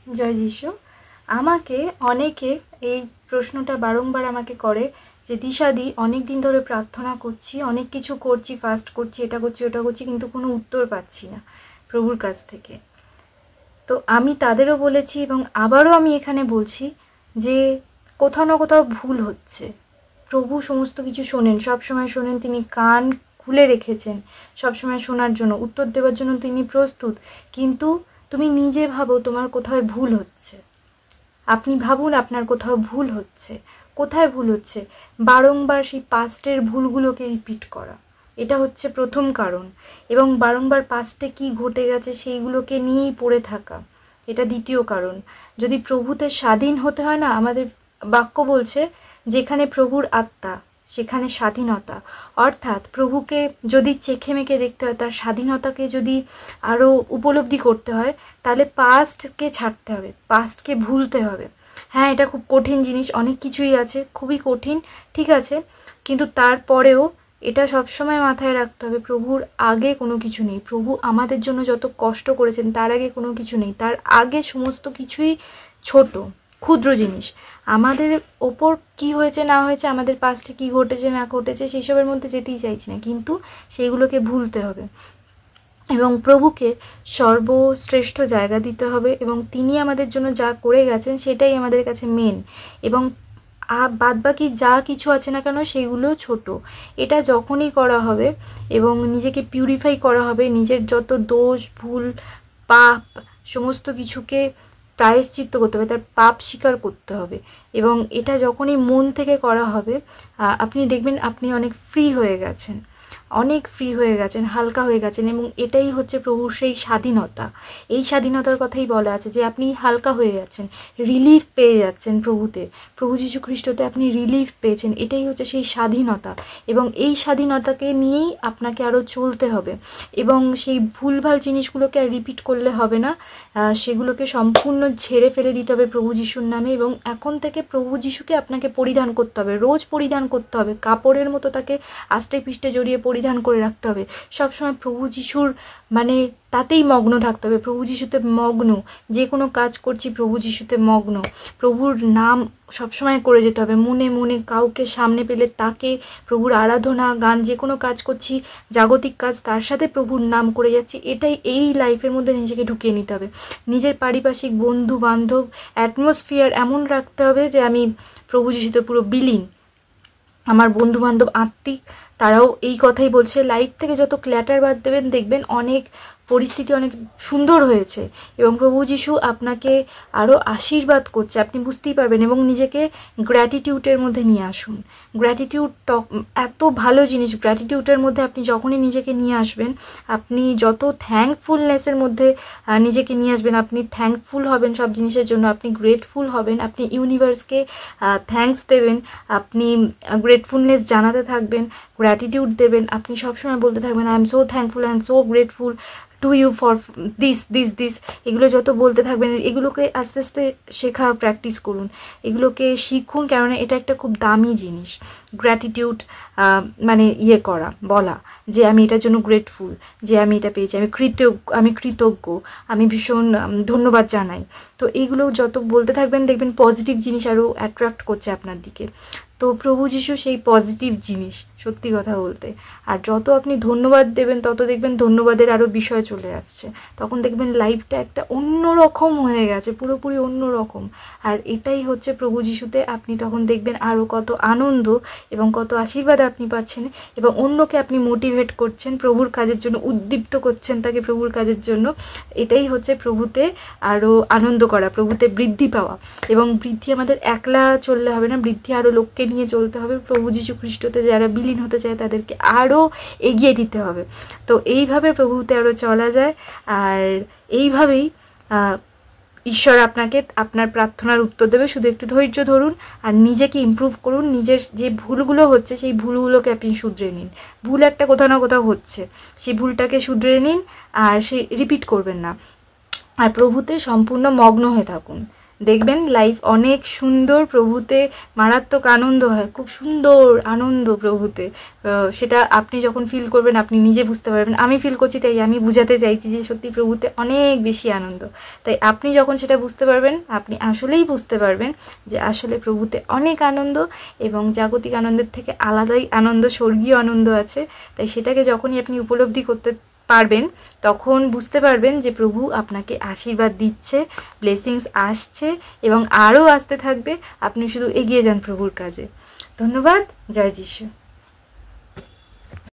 জয় যিশু। আমাকে অনেকে এই প্রশ্নটা বারংবার আমাকে করে যে দিশাদি, অনেক দিন ধরে প্রার্থনা করছি, অনেক কিছু করছি, ফাস্ট করছি, এটা করছি ওটা করছি, কিন্তু কোনো উত্তর পাচ্ছি না প্রভুর কাছ থেকে। তো আমি তাদেরও বলেছি এবং আবারও আমি এখানে বলছি যে কোথাও না কোথাও ভুল হচ্ছে। প্রভু সমস্ত কিছু শোনেন, সবসময় শোনেন, তিনি কান খুলে রেখেছেন সবসময় শোনার জন্য, উত্তর দেওয়ার জন্য তিনি প্রস্তুত। কিন্তু তুমি নিজে ভাবো তোমার কোথাও ভুল হচ্ছে। আপনি ভাবুন আপনার কোথাও ভুল হচ্ছে। কোথায় ভুল হচ্ছে? বারংবার সেই পাস্টের ভুলগুলোকে রিপিট করা, এটা হচ্ছে প্রথম কারণ। এবং বারংবার পাস্টে কি ঘটে গেছে সেইগুলোকে নিয়েই পড়ে থাকা, এটা দ্বিতীয় কারণ। যদি প্রভুতে স্বাধীন হতে হয় না, আমাদের বাক্য বলছে যেখানে প্রভুর আত্মা সেখানে স্বাধীনতা। অর্থাৎ প্রভুকে যদি চেখে মেখে দেখতে হয়, তার স্বাধীনতাকে যদি আরও উপলব্ধি করতে হয়, তাহলে পাস্টকে ছাড়তে হবে, পাস্টকে ভুলতে হবে। হ্যাঁ, এটা খুব কঠিন জিনিস, অনেক কিছুই আছে, খুবই কঠিন, ঠিক আছে। কিন্তু তারপরেও এটা সবসময় মাথায় রাখতে হবে, প্রভুর আগে কোনো কিছু নেই। প্রভু আমাদের জন্য যত কষ্ট করেছেন তার আগে কোনো কিছু নেই। তার আগে সমস্ত কিছুই ছোট, ক্ষুদ্র জিনিস। আমাদের ওপর কি হয়েছে না হয়েছে, আমাদের পাস্টে কি ঘটেছে না ঘটেছে, সেসবের মধ্যে যেতেই চাইছি না, কিন্তু সেইগুলোকে ভুলতে হবে এবং প্রভুকে সর্বশ্রেষ্ঠ জায়গা দিতে হবে। এবং তিনি আমাদের জন্য যা করে গেছেন সেটাই আমাদের কাছে মেন। এবং বাদবাকি যা কিছু আছে না কেন সেগুলো ছোট। এটা যখনই করা হবে এবং নিজেকে পিউরিফাই করা হবে, নিজের যত দোষ ভুল পাপ সমস্ত কিছুকে প্রায়শ্চিত্ত করতে হবে, তার পাপ স্বীকার করতে হবে। এবং এটা যখনই মন থেকে করা হবে, আপনি দেখবেন আপনি অনেক ফ্রি হয়ে গেছেন, অনেক ফ্রি হয়ে গেছেন, হালকা হয়ে গেছেন। এবং এটাই হচ্ছে প্রভুর সেই স্বাধীনতা। এই স্বাধীনতার কথাই বলা আছে যে আপনি হালকা হয়ে যাচ্ছেন, রিলিফ পেয়ে যাচ্ছেন প্রভুতে, প্রভু যীশু খ্রিস্টতে আপনি রিলিফ পেয়েছেন। এটাই হচ্ছে সেই স্বাধীনতা। এবং এই স্বাধীনতাকে নিয়েই আপনাকে আরও চলতে হবে। এবং সেই ভুলভাল জিনিসগুলোকে আর রিপিট করলে হবে না, সেগুলোকে সম্পূর্ণ ঝেড়ে ফেলে দিতে হবে প্রভু যিশুর নামে। এবং এখন থেকে প্রভু যিশুকে আপনাকে পরিধান করতে হবে, রোজ পরিধান করতে হবে, কাপড়ের মতো তাকে আষ্টে পৃষ্ঠে জড়িয়ে পরিধান করে রাখতে হবে। সবসময় প্রভু যিশুর মানে তাতেই মগ্ন থাকতে হবে, প্রভু যিশুতে মগ্ন। যে কোনো কাজ করছি প্রভু যিশুতে মগ্ন, প্রভুর নাম সবসময় করে যেতে হবে মনে মনে। কাউকে সামনে পেলে তাকে, প্রভুর আরাধনা গান, যে কোনো কাজ করছি, জাগতিক কাজ, তার সাথে প্রভুর নাম করে যাচ্ছি। এটাই এই লাইফের মধ্যে নিজেকে ঢুকিয়ে নিতে হবে। নিজের পারিপার্শ্বিক বন্ধু বান্ধব অ্যাটমসফিয়ার এমন রাখতে হবে যে আমি প্রভু যিশুতে পুরো বিলীন। আমার বন্ধুবান্ধব আত্মিক তারাও এই কথাই বলছে, লাইফ থেকে যত ক্ল্যাটার বাদ দেবেন দেখবেন অনেক পরিস্থিতি অনেক সুন্দর হয়েছে। এবং প্রভু যিশু আপনাকে আরও আশীর্বাদ করছে, আপনি বুঝতেই পারবেন। এবং নিজেকে গ্র্যাটিটিউডের মধ্যে নিয়ে আসুন। গ্র্যাটিটিউড এত ভালো জিনিস। গ্র্যাটিটিউডের মধ্যে আপনি যখনই নিজেকে নিয়ে আসবেন, আপনি যত থ্যাঙ্কফুলনেসের মধ্যে নিজেকে নিয়ে আসবেন, আপনি থ্যাঙ্কফুল হবেন সব জিনিসের জন্য, আপনি গ্রেটফুল হবেন, আপনি ইউনিভার্সকে থ্যাঙ্কস দেবেন, আপনি গ্রেটফুলনেস জানাতে থাকবেন, গ্র্যাটিটিউড দেবেন। আপনি সবসময় বলতে থাকবেন I am so thankful, I am so grateful to you for this this this. এগুলো যত বলতে থাকবেন, এগুলোকে আস্তে আস্তে শেখা প্র্যাকটিস করুন, এগুলোকে শিখুন, কেননা এটা একটা খুব দামি জিনিস। গ্র্যাটিটিউড মানে করা, বলা যে আমি এটার জন্য গ্রেটফুল, যে আমি এটা পেয়েছি, আমি কৃতজ্ঞ, আমি ভীষণ ধন্যবাদ জানাই। তো এইগুলো যত বলতে থাকবেন দেখবেন পজিটিভ জিনিস আরও অ্যাট্রাক্ট করছে আপনার দিকে। তো প্রভু যিশু সেই পজিটিভ জিনিস, সত্যি কথা বলতে। আর যত আপনি ধন্যবাদ দেবেন তত দেখবেন ধন্যবাদের আরও বিষয় চলে আসছে, তখন দেখবেন লাইফটা একটা অন্যরকম হয়ে গেছে, পুরোপুরি অন্যরকম। আর এটাই হচ্ছে প্রভু যিশুতে, আপনি তখন দেখবেন আরও কত আনন্দ এবং কত আশীর্বাদ আপনি পাচ্ছেন। এবং অন্যকে আপনি মোটিভেট করছেন প্রভুর কাজের জন্য, উদ্দীপ্ত করছেন তাকে প্রভুর কাজের জন্য। এটাই হচ্ছে প্রভুতে আরও আনন্দ করা, প্রভুতে বৃদ্ধি পাওয়া। এবং বৃদ্ধি আমাদের একলা চললে হবে না, বৃদ্ধি আরও লোককে নিয়ে চলতে হবে। প্রভু যীশু খ্রিস্টতে যারা বিলীন হতে চায় তাদেরকে আরও এগিয়ে দিতে হবে। তো এইভাবে প্রভুতে আরও চলা যায়। আর এইভাবেই ঈশ্বর আপনাকে আপনার প্রার্থনার উত্তর দেবে। শুধু একটু ধৈর্য ধরুন আর নিজেকে ইমপ্রুভ করুন। নিজের যে ভুলগুলো হচ্ছে সেই ভুলগুলোকে আপনি শুধরে নিন। ভুল একটা কোথাও না কোথাও হচ্ছে, সেই ভুলটাকে শুধরে নিন আর সেই রিপিট করবেন না। আর প্রভুতে সম্পূর্ণ মগ্ন হয়ে থাকুন। দেখবেন লাইফ অনেক সুন্দর, প্রভুতে মারাত্মক আনন্দ হয়, খুব সুন্দর আনন্দ প্রভুতে। সেটা আপনি যখন ফিল করবেন আপনি নিজে বুঝতে পারবেন। আমি ফিল করছি তাই আমি বুঝাতে চাইছি যে সত্যি প্রভুতে অনেক বেশি আনন্দ। তাই আপনি যখন সেটা বুঝতে পারবেন আপনি আসলেই বুঝতে পারবেন যে আসলে প্রভুতে অনেক আনন্দ, এবং জাগতিক আনন্দের থেকে আলাদাই আনন্দ, স্বর্গীয় আনন্দ আছে। তাই সেটাকে যখনই আপনি উপলব্ধি করতে পারবেন তখন বুঝতে পারবেন যে প্রভু আপনাকে আশীর্বাদ দিচ্ছে, ব্লেসিংস আসছে এবং আরও আসতে থাকবে। আপনি শুধু এগিয়ে যান প্রভুর কাজে। ধন্যবাদ। জয় যিশু।